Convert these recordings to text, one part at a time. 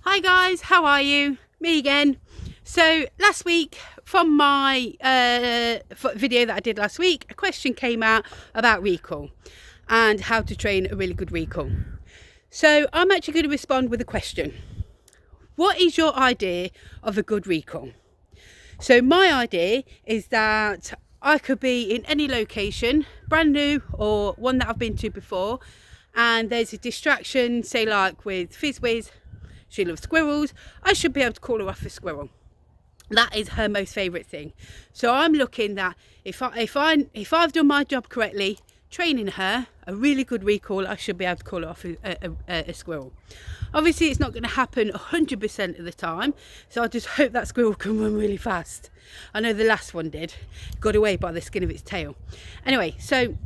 Hi guys, how are you? Me again. So last week from my video that I did last week, a question came out about recall and how to train a really good recall. So I'm actually going to respond with a question. What is your idea of a good recall? So my idea is that I could be in any location, brand new or one that I've been to before, and there's a distraction, say like with Fizzwiz. She loves squirrels. I should be able to call her off a squirrel. That is her most favourite thing. So I'm looking that if I've done my job correctly, training her a really good recall, I should be able to call her off a squirrel. Obviously, it's not going to happen 100% of the time, so I just hope that squirrel can run really fast. I know the last one did, got away by the skin of its tail. Anyway, so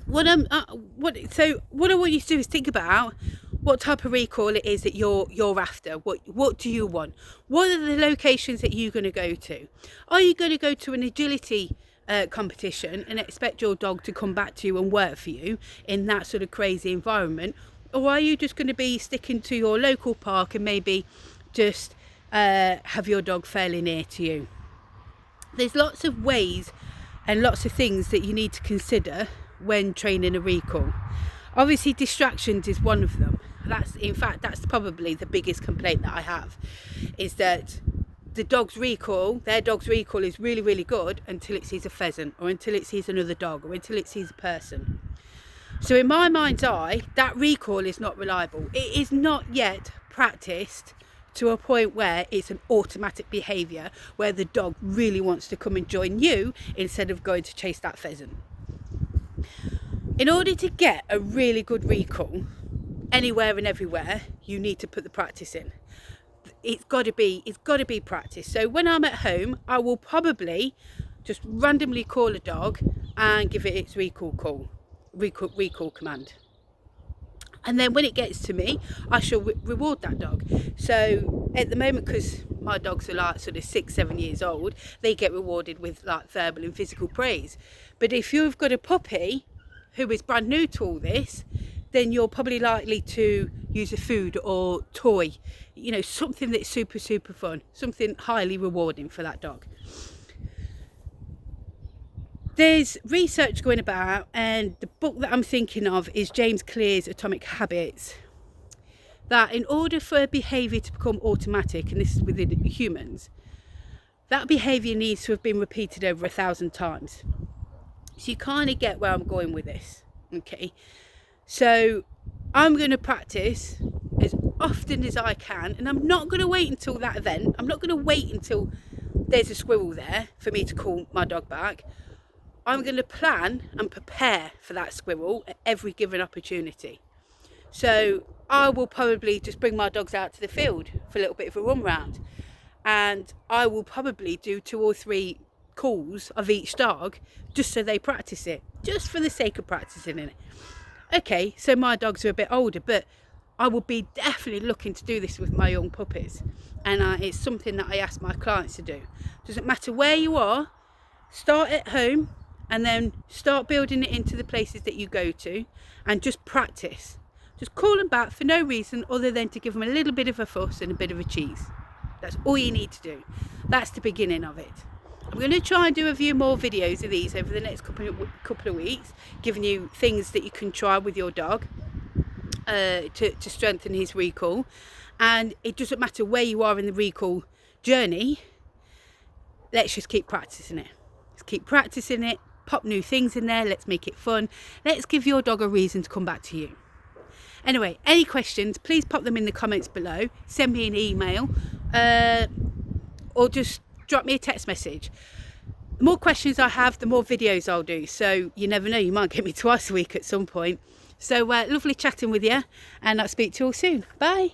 what I want you to do is think about what type of recall it is that you're after. What do you want? What are the locations that you're going to go to? Are you going to go to an agility competition and expect your dog to come back to you and work for you in that sort of crazy environment? Or are you just going to be sticking to your local park and maybe just have your dog fairly near to you? There's lots of ways and lots of things that you need to consider when training a recall. Obviously, distractions is one of them. That's probably the biggest complaint that I have, is that their dog's recall is really, really good until it sees a pheasant, or until it sees another dog, or until it sees a person. So in my mind's eye, that recall is not reliable. It is not yet practiced to a point where it's an automatic behaviour, where the dog really wants to come and join you instead of going to chase that pheasant. In order to get a really good recall anywhere and everywhere, you need to put the practice in. It's got to be practice. So when I'm at home, I will probably just randomly call a dog and give it its recall command. And then when it gets to me, I shall reward that dog. So at the moment, because my dogs are like sort of 6-7 years old, they get rewarded with like verbal and physical praise. But if you've got a puppy who is brand new to all this, then you're probably likely to use a food or toy, something that's super, super fun, something highly rewarding for that dog. There's research going about, and the book that I'm thinking of is James Clear's Atomic Habits, that in order for a behaviour to become automatic, and this is within humans, that behaviour needs to have been repeated over 1,000 times. So you kind of get where I'm going with this, okay? So I'm going to practice as often as I can, and I'm not going to wait until that event. I'm not going to wait until there's a squirrel there for me to call my dog back. I'm going to plan and prepare for that squirrel at every given opportunity. So I will probably just bring my dogs out to the field for a little bit of a run round, and I will probably do 2 or 3 calls of each dog just so they practice it, just for the sake of practicing it. Okay, so my dogs are a bit older, but I will be definitely looking to do this with my young puppies, and it's something that I ask my clients to do. Doesn't matter where you are, start at home and then start building it into the places that you go to, and just practice. Just call them back for no reason other than to give them a little bit of a fuss and a bit of a cheese. That's all you need to do. That's the beginning of it. I'm going to try and do a few more videos of these over the next couple of weeks, giving you things that you can try with your dog to strengthen his recall. And it doesn't matter where you are in the recall journey, let's just keep practicing it. Let's keep practicing it, pop new things in there, let's make it fun. Let's give your dog a reason to come back to you. Anyway, any questions, please pop them in the comments below, send me an email, or just drop me a text message. The more questions I have, the more videos I'll do, so you never know, you might get me twice a week at some point. So lovely chatting with you, and I'll speak to you all soon. Bye.